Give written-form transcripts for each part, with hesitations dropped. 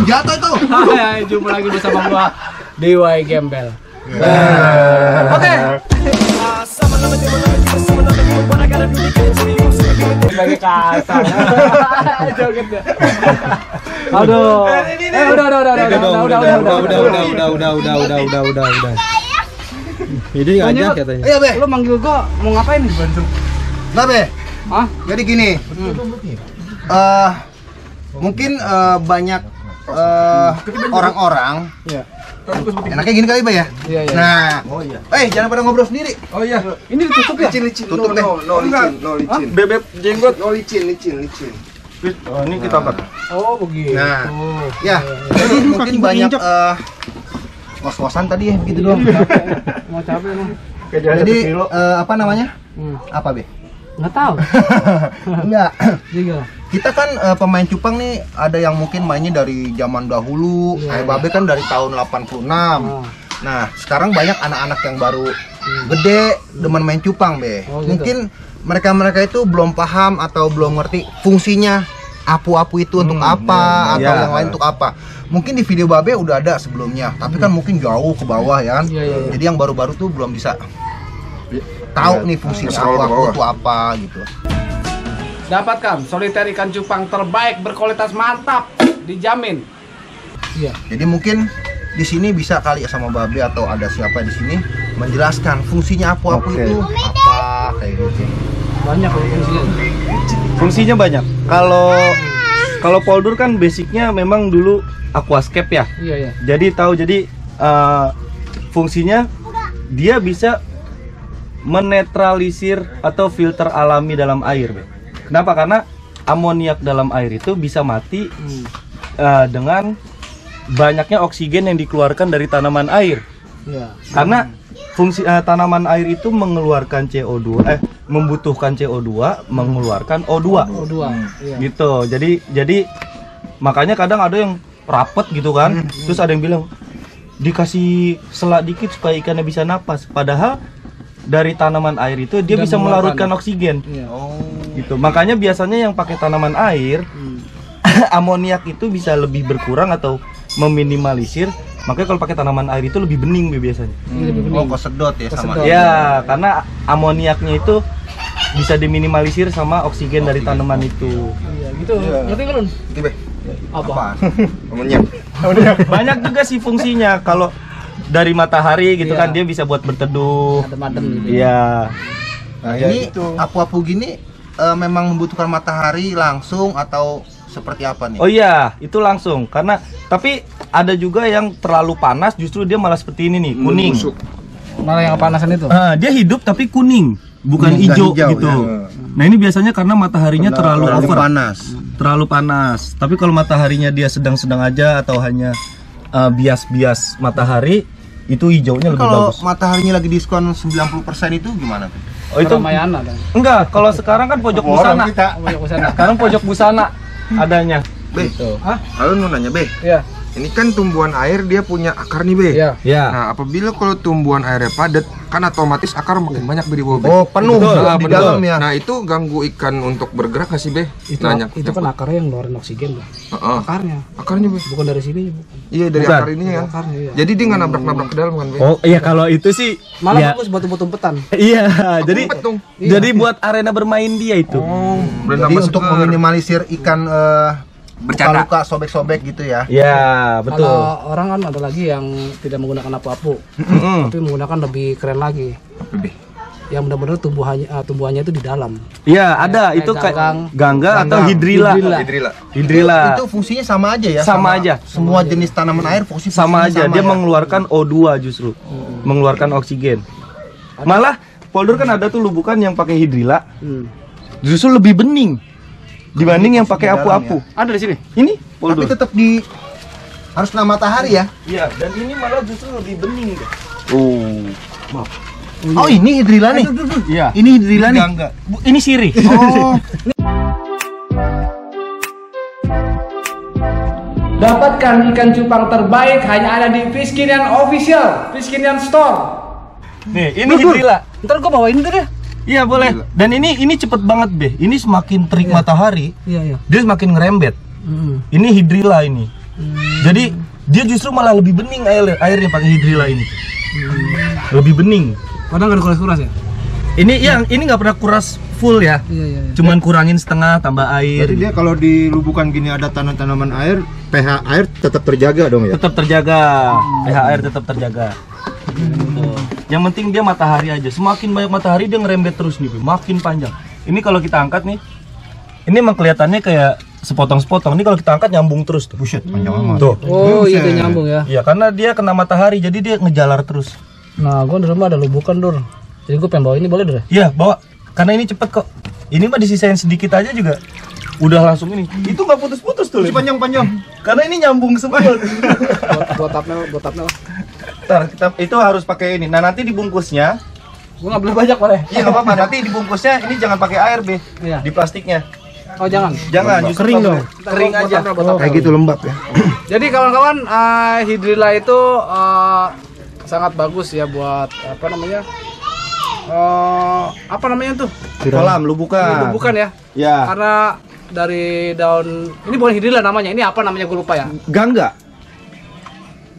jatuh itu. Hai, jumpa lagi bersama gua DIY Gembel. Oke. Lagi kasar. Joget ya. Aduh. Udah. Jadi ngajak katanya. Iya, Be. Lu manggil gua mau ngapain nih? Nah, Be. Hah? Jadi gini. Mungkin banyak orang-orang. Iya. Enaknya gini kali, Be ya? Iya. Nah, jangan pada ngobrol sendiri. Oh iya. Ini ditutup ya? Licin. Tutup deh. No licin. Bebek jenggot. No licin. Oh, ini kita angkat. Oh, begitu. Nah, ya. Jadi mungkin banyak kos-kosan tadi ya begitu doang. Mau capek emang. Jadi apa namanya? Apa, Be? Nggak tahu. Enggak. Juga. Kita kan pemain cupang nih ada yang mungkin mainnya dari zaman dahulu. Kayak Babe kan dari tahun 86. Nah, sekarang banyak anak-anak yang baru gede demen main cupang, Be. Oh, gitu. Mungkin mereka itu belum paham atau belum ngerti fungsinya apu-apu itu untuk apa atau yang lain untuk apa. Mungkin di video Babe udah ada sebelumnya, tapi kan mungkin jauh ke bawah ya kan. Iya. Jadi yang baru-baru tuh belum bisa tahu nih fungsinya apu-apu itu apa gitu. Dapatkan soliter ikan cupang terbaik berkualitas mantap, dijamin. Iya. Jadi mungkin di sini bisa kali ya sama Babe atau ada siapa di sini menjelaskan fungsinya apu-apu itu apa kayak gitu. Banyak fungsinya. Fungsinya banyak. Kalau Poldur kan basicnya memang dulu aquascape ya. Iya. Jadi fungsinya dia bisa menetralisir atau filter alami dalam air. Kenapa? Karena amoniak dalam air itu bisa mati dengan banyaknya oksigen yang dikeluarkan dari tanaman air. Iya. Karena fungsi tanaman air itu mengeluarkan CO2, membutuhkan CO2, mengeluarkan O2. Iya. Gitu. Jadi makanya kadang ada yang rapet gitu kan. Terus ada yang bilang dikasih selak dikit supaya ikannya bisa napas. Padahal dari tanaman air itu dia bisa melarutkan oksigen. Iya. Gitu. Makanya biasanya yang pakai tanaman air amoniak itu bisa lebih berkurang atau meminimalisir. Makanya kalau pakai tanaman air itu lebih bening biasanya. Oh, kesedot ya sama. Ya, karena amoniaknya itu bisa diminimalisir sama oksigen dari tanaman itu. Iya, gitu. Ngerti kan, Lun? Ngerti, Be? Apa? Amoniak. Banyak juga sih fungsinya. Kalau dari matahari gitu kan dia bisa buat berteduh. Adem-adem gitu. Iya. Nah, ini apu-apu gini memang membutuhkan matahari langsung atau seperti apa nih? Oh iya, itu langsung. Karena tapi ada juga yang terlalu panas justru dia malah seperti ini nih, kuning. Malah yang panasan itu. Dia hidup tapi kuning, bukan hijau gitu. Ya. Nah, ini biasanya karena mataharinya terlalu over. Terlalu Panas. Tapi kalau mataharinya dia sedang-sedang aja atau hanya bias-bias matahari, itu hijaunya lebih kalau bagus. mataharinya lagi diskon 90% itu gimana tuh? Oh, itu Ramayana dong. enggak, kalau sekarang kan pojok busana. Pojok busana. Sekarang pojok busana adanya. Be, Hah? lalu mau nanya, Be. Iya. Ini kan tumbuhan air dia punya akar nih, Be. Iya. Ya. Nah, apabila kalau tumbuhan airnya padat, kan otomatis akar makin banyak Be di bawah, Be. Oh, penuh Betul, di betul. dalam ya. Nah, itu ganggu ikan untuk bergerak nggak sih, Be? Itu kan akarnya yang ngeluarin oksigen, Bang. Heeh. Akarnya Be. bukan dari sini, bukan. Iya, dari Bukan. akar ini ya. Akarnya, iya. Jadi dia nggak nabrak-nabrak ke dalam kan, Be? Oh iya, kalau itu sih Malah bagus buat umpet-umpetan. iya, jadi Umpet dong. jadi buat arena bermain dia itu. Oh, Jadi untuk meminimalisir ikan Bercanda. luka sobek-sobek gitu ya. Ya, betul. Kalau orang kan ada lagi yang tidak menggunakan apu-apu, tapi menggunakan lebih keren lagi. Apa, Be? Yang benar-benar tumbuhannya itu di dalam. Iya, ada kayak itu kayak ganggang. gangga atau hidrilla. Hidrilla. Hidrilla. Itu fungsinya sama aja ya. Sama aja. Semua jenis tanaman air fungsinya Sama aja, dia ya? mengeluarkan O2 justru. Mengeluarkan oksigen. Malah Poldur kan ada tuh lubukan yang pakai hidrilla. Justru lebih bening dibanding yang pakai apu-apu. Ada di sini. Ini Tapi Poldur. tetap harus kena matahari ya. Iya, dan ini malah justru lebih bening deh. Oh, ini hidrilla nih. Iya. Ini hidrilla nih. Enggak. Ini sirih. Oh. Dapatkan ikan cupang terbaik hanya ada di Fiskinian Official, Fiskinian Store. Nih, ini hidrilla. Ntar gua bawain tuh deh. Iya boleh. Dan ini cepet banget Be. Ini semakin terik matahari, Iya. dia semakin ngerembet. Ini hidrilla ini. Jadi dia justru malah lebih bening airnya pakai hidrilla ini. Lebih bening. Padahal nggak ada kuras-kuras ya? Ini nggak pernah kuras full ya. Iya. Cuman kurangin setengah, tambah air. Jadi dia kalau di lubukan gini ada tanaman air, pH air tetap terjaga dong ya? Tetap terjaga. pH air tetap terjaga. Gitu. Yang penting dia matahari aja. Semakin banyak matahari dia ngerembet terus nih, makin panjang. Ini kalau kita angkat nih, ini emang kelihatannya kayak sepotong-sepotong. Ini kalau kita angkat nyambung terus tuh. Buset, panjang amat. Tuh. Oh iya, dia nyambung ya. Iya, karena dia kena matahari, jadi dia ngejalar terus. Nah, gua di rumah ada lubukan, Dur. Jadi gua pengen bawa ini, boleh, Dur? Iya, bawa. Karena ini cepet kok. Ini mah disisain sedikit aja juga. Udah langsung ini. Itu nggak putus-putus tuh. Panjang-panjang. Karena ini nyambung semua. buat tapnya. Ntar kita itu harus pakai ini. Nah, nanti dibungkusnya. Gua nggak boleh banyak, boleh. Iya, nggak apa-apa. Nanti dibungkusnya ini jangan pakai air, Be. Iya. Di plastiknya. Oh, jangan. Jangan, justru Kering kalau dong. Kering aja. Kayak gitu lembab ya. Jadi kawan-kawan, hidrilla itu sangat bagus ya buat apa namanya? Apa namanya tuh? Kolam lubukan. Lubukan ya. Ya. Karena dari daun ini bukan hidrilla namanya. Ini apa namanya gue lupa ya. Gangga.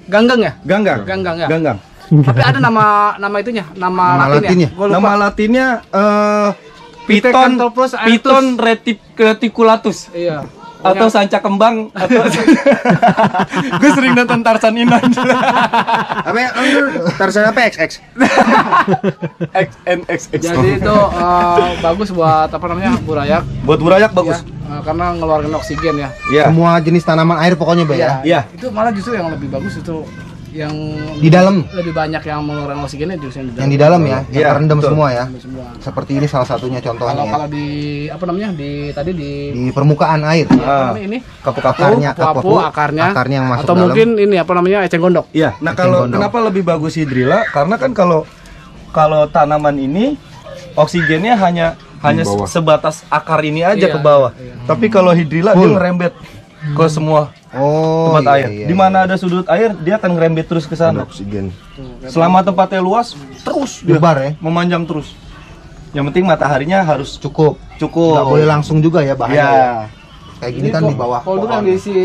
Ganggang ya? Ganggang. Ganggang ya. Ganggang. Tapi ada nama itunya, nama latinnya. Gua lupa. Nama latinnya Piton Pithecanthropus aetus. Piton reticulatus. Iya. Atau sanca kembang atau gue sering nonton Tarzan Inon. Apa ya? Tarzan apa XX? XNXX. Jadi itu bagus buat apa namanya? Burayak. Buat burayak bagus. Ya, karena ngeluarin oksigen ya. Iya. Semua jenis tanaman air pokoknya, Be ya. Iya. Itu malah justru yang lebih bagus itu yang Di dalam. lebih banyak yang mengeluarkan oksigennya justru Yang di dalam ya, Iya, yang terendam betul. semua ya. semua. Seperti ini salah satunya contohnya Kalau ya. kalau di apa namanya? Di Di permukaan air. apa namanya ini? Akarnya, Kapu, akarnya yang masuk atau dalam. mungkin ini apa namanya? Eceng gondok. Iya. Nah, kalau Gondok. kenapa lebih bagus hidrilla? Karena kan kalau tanaman ini oksigennya hanya bawah. sebatas akar ini aja Iya, ke bawah. iya. Tapi kalau hidrilla dia ngerembet ke semua Oh, tempat iya, air. iya, Di mana ada sudut air, dia akan ngerembet terus ke sana. Oksigen. Selama tempatnya luas, terus dia Lebar ya. memanjang terus. Yang penting mataharinya harus Cukup. cukup. Nggak boleh langsung juga ya, bahaya. Iya. Ya. Kayak gini kan di bawah Poldur yang pohon. diisi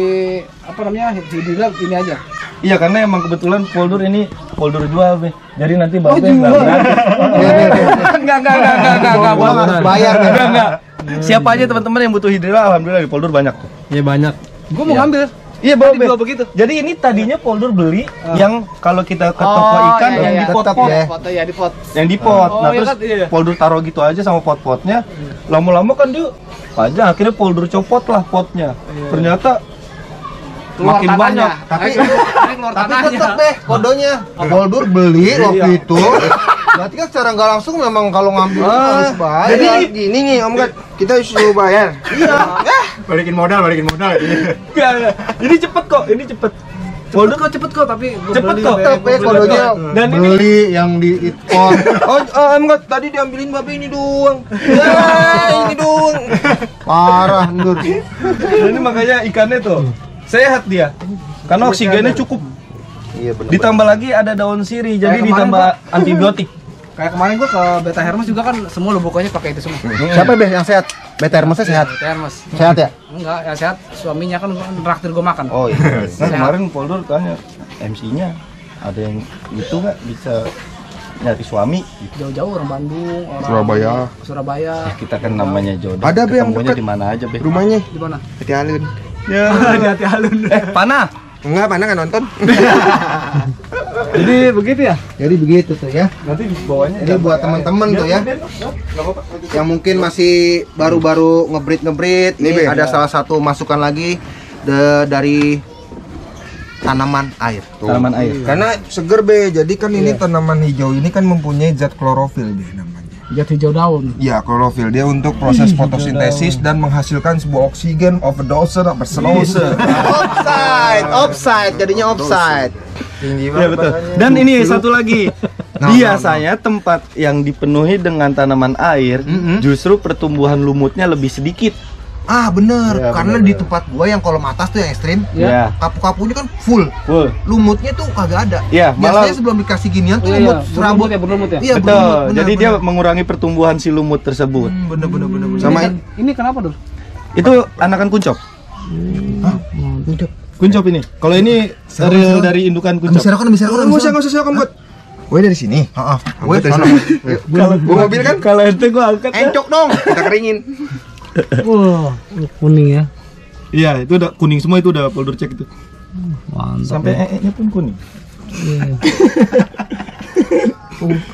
apa namanya? Hidrilla ini aja. Iya, karena emang kebetulan poldur ini poldur jual, Be. Jadi nanti Babe jual. nggak gratis. Enggak. Gua harus bayar nih. Enggak. Siapa aja teman-teman yang butuh hidrilla, alhamdulillah di poldur banyak tuh. Iya banyak. Gua mau ngambil. Iya, bawa Dijual begitu. Jadi ini tadinya poldur beli yang kalau kita ke toko ikan iya, yang iya. di Tetap pot-pot. ya. Foto ya di pot. Yang di pot. Oh, Nah, iya terus kan, iya. poldur taruh gitu aja sama pot-potnya. Lama-lama kan dia panjang, akhirnya poldur copot lah potnya. Ternyata Keluar makin tanahnya. banyak. Keluar Tapi tanahnya. tetap deh kodonya. Poldur beli waktu itu. Berarti kan secara nggak langsung memang kalau ngambil itu harus bayar. Jadi gini nih Om Gad, kita suruh bayar. balikin modal. Enggak. Ini cepet kok, ini cepet. Poldur kok cepet kok tapi gua Cepet beli, kok. Be. Tetap ya kodonya. Dan ini Beli yang di pot. Om Gad, tadi diambilin Babe ini doang. Ya, ini doang. Parah, Nur. ini makanya ikannya tuh sehat dia. Karena oksigennya cukup. Iya benar. Ditambah lagi ada daun sirih, jadi Kayak kemarin, ditambah antibiotik. Kayak kemarin gua ke Beta Hermes juga kan semua lubukannya pakai itu semua. Siapa Be yang sehat? Beta Hermesnya sehat. Beta Hermes. Sehat ya? Enggak, yang sehat suaminya kan traktir gua makan. Oh iya. Nah, kemarin Poldur tanya MC-nya ada yang itu nggak bisa nyari suami. Jauh-jauh orang Bandung, orang Surabaya. Kita kan namanya jodoh. Ada, Be, yang Ketemunya dekat. di mana aja, Be? Rumahnya di mana? Hati Alun. Ya, Hati alun. panah. Enggak, mana kan nonton? Jadi begitu ya? Jadi begitu tuh ya. Nanti bawahnya. Jadi buat teman-teman tuh ya, yang mungkin masih baru-baru ngebreed Nih, Be. nih ada salah satu masukan lagi dari tanaman air. Tanaman air. Karena seger Be, jadi kan ini tanaman hijau ini kan mempunyai zat klorofil Be namanya. Jat hijau daun. Ya, klorofil dia untuk proses fotosintesis dan menghasilkan sebuah oksigen overdose atau berselose. Offside, jadinya offside. Tinggi Ya betul. Dan ini satu lagi. Biasanya tempat yang dipenuhi dengan tanaman air, justru pertumbuhan lumutnya lebih sedikit. Ah bener, Ya, karena bener, di tempat gua yang kolom atas tuh yang ekstrim, Ya. kapu-kapunya kan full, Full. lumutnya tuh kagak ada. Iya, Biasanya malah- sebelum dikasih ginian tuh Iya, lumut iya, serabut. berlumut ya. Iya, Betul. berlumut, bener, Jadi dia bener. mengurangi pertumbuhan si lumut tersebut. Bener. Sama Ini kenapa, Dur? Itu anakan kuncop. Kuncop ini. Kalau ini real dari indukan kuncop. Bisa Enggak usah silakan buat. Woi dari sini. Heeh. Angkat dari sini. Gua mobil kan? Kalau ente gua angkat. Encok dong, kita keringin. Wah, kuning ya. Iya, itu udah kuning semua, itu udah polder cek itu. Mantap. Sampai nya pun kuning.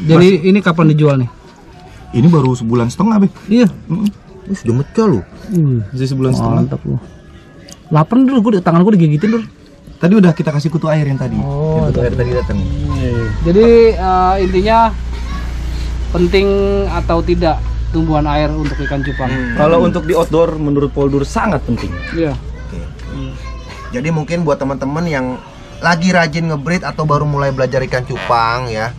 Jadi ini kapan dijual nih? Ini baru sebulan setengah, Be. Iya. Sudah mecah lu. Masih sebulan setengah. Mantap lu. Lapar dulu, tangan gue digigitin dulu. Tadi udah kita kasih kutu air yang tadi. Oh, Yang kutu air tadi datang. Jadi intinya penting atau tidak tumbuhan air untuk ikan cupang? Kalau untuk di outdoor menurut Poldur sangat penting. Iya. Jadi mungkin buat teman-teman yang lagi rajin ngebreed atau baru mulai belajar ikan cupang ya,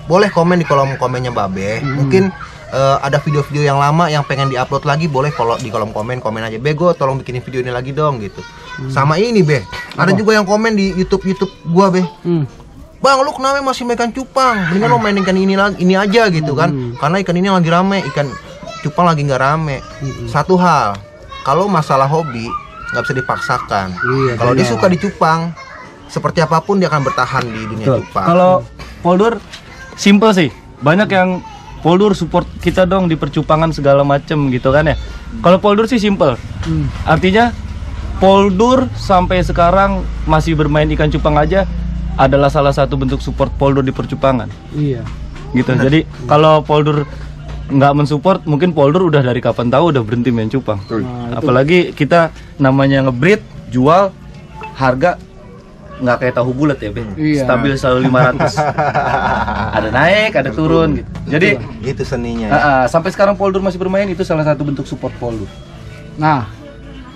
boleh komen di kolom komennya Babe. Mungkin ada video-video yang lama yang pengen diupload lagi, boleh kalau di kolom komen aja, Bego tolong bikinin video ini lagi dong gitu. Sama ini Be, ada juga yang komen di YouTube gua Be. Bang, lu kenapa masih main ikan cupang? Mendingan lo main ikan ini aja gitu kan. Karena ikan ini lagi rame, ikan cupang lagi nggak rame. Satu hal, kalau masalah hobi nggak bisa dipaksakan. Kalau dia suka di cupang, seperti apapun dia akan bertahan di dunia cupang. Kalau Poldur simple sih. Banyak yang Poldur support kita dong di percupangan segala macem gitu kan ya. Kalau Poldur sih simple. Artinya Poldur sampai sekarang masih bermain ikan cupang aja adalah salah satu bentuk support Poldur di percupangan. Iya. Gitu. Jadi kalau Poldur nggak mensupport, mungkin Poldur udah dari kapan tahu udah berhenti main cupang. Apalagi kita namanya ngebreed, jual, harga nggak kayak tahu bulat ya, Ben. Iya. Stabil selalu 500. Ada naik, ada turun gitu. Jadi itu seninya. sampai sekarang Poldur masih bermain, itu salah satu bentuk support Poldur. Nah,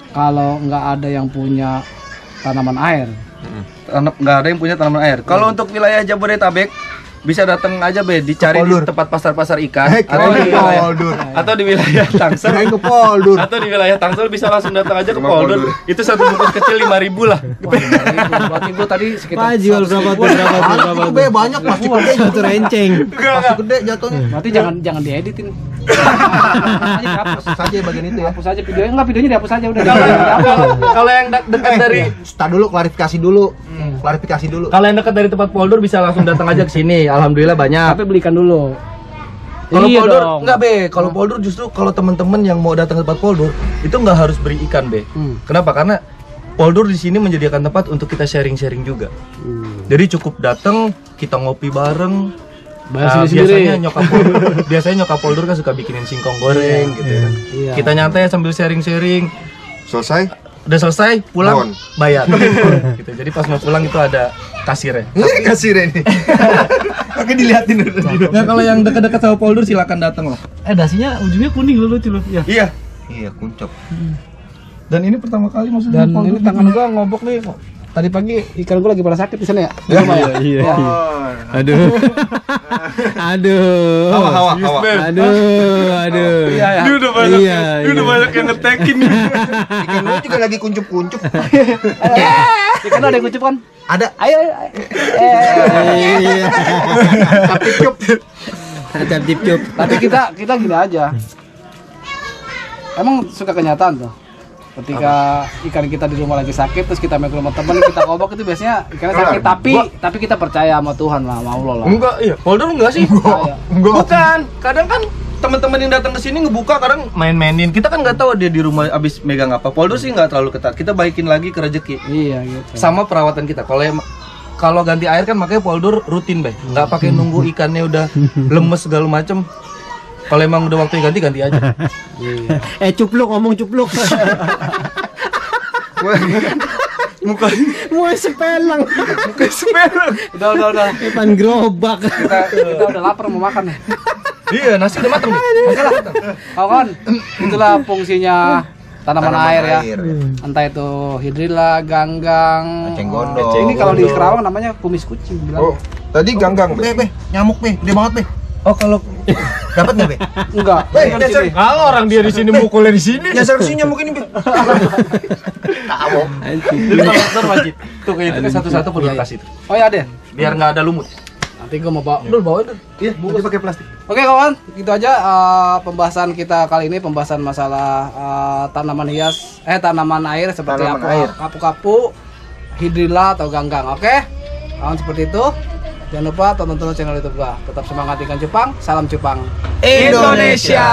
kalau nggak ada yang punya tanaman air, Nggak ada yang punya tanaman air. Kalau untuk wilayah Jabodetabek bisa datang aja Be, dicari di tempat pasar-pasar ikan atau di wilayah Tangsel. Ke Poldur. Atau di wilayah Tangsel bisa langsung datang aja ke Poldur. Itu satu bungkus kecil 5.000 lah. berarti gue tadi sekitar jual berapa tuh? Be banyak plastik gede. Satu renceng. Plastik gede jatuhnya. Berarti jangan dieditin. Aja dihapus Saja bagian itu ya. hapus aja videonya, enggak videonya dihapus aja udah. Kalau yang dekat dari Start dulu, klarifikasi dulu. Klarifikasi dulu. kalau yang dekat dari tempat Poldur bisa langsung datang aja ke sini. Alhamdulillah banyak. Tapi belikan dulu. Kalau Iya Poldur dong. enggak Be, kalau Poldur justru kalau teman-teman yang mau datang ke tempat Poldur itu nggak harus beri ikan Be. Kenapa? Karena Poldur di sini menyediakan tempat untuk kita sharing-sharing juga. Jadi cukup datang, kita ngopi bareng. Bayar sendiri. Biasanya nyokap Poldur kan suka bikinin singkong goreng gitu kan. Iya. Kita nyantai sambil sharing-sharing. Selesai? Udah selesai, pulang Bon. bayar. Gitu. Jadi pas mau pulang itu ada kasirnya. Kasih Reni. Oke dilihatin dulu. Nah, kalau yang dekat-dekat sama Poldur silakan datang lah. Dasinya ujungnya kuning lucu loh. Ya. Iya. Iya, kuncop. Dan ini pertama kali maksudnya Dan ini tangan gua ngobok nih. Tadi pagi ikan gua lagi pada sakit di sana ya. Iya. Aduh. Aduh. Hawa. Aduh. Iya ya. Dia udah banyak, Iya, dia udah iya. banyak yang ngetekin. Ikan lu juga lagi kuncup-kuncup. Ikan ada yang kucup kan? Ada. Ayo. Iya. Tapi Ada tip-tip. Tapi kita gini aja. Emang suka kenyataan tuh. Ketika ikan kita di rumah lagi sakit, terus kita main ke rumah teman, kita ngobok itu biasanya ikannya sakit. Tapi kita percaya sama Tuhan lah, sama Allah lah. Enggak, iya. Poldur enggak sih? Percaya. Bukan. Kadang kan teman-teman yang datang ke sini ngebuka, kadang main-mainin. Kita kan nggak tahu dia di rumah abis megang apa. Poldur sih nggak terlalu ketat. Kita baikin lagi ke rezeki. Iya gitu. Sama perawatan kita. Kalau ganti air kan makanya Poldur rutin, Bay. Nggak pakai nunggu ikannya udah lemes segala macem. Kalau emang udah waktunya ganti aja. Cupluk, ngomong cupluk. Muka Mau sepelang. Udah. Pan gerobak. Kita udah lapar mau makan nih. iya, nasi udah mateng nih. Kawan, itulah fungsinya tanaman air ya. air. Entah itu hidrilla, ganggang, Eceng gondok. Ini kalau di Kerawang namanya kumis kucing bilang. Oh, tadi ganggang. Be, nyamuk be, gede banget be. Oh, kalau Dapat nggak be? Enggak. Bukan di sini. kalau orang dia di sini mukulnya di sini. Nyasar kesini nyamuk ini, Be. Jadi kalau dokter wajib tuh kayak itu kan satu-satu perlu kasih tuh. Oh ya ada. Biar nggak ada lumut. Nanti gua mau bawa, dulu bawa dulu. Iya, bungkus pakai plastik. Oke kawan, gitu aja pembahasan kita kali ini, pembahasan masalah tanaman hias, tanaman air seperti Tanaman air. kapu-kapu, hidrilla atau ganggang. Oke, kawan seperti itu. Jangan lupa tonton terus channel YouTube gua. Tetap semangat ikan cupang, salam cupang Indonesia.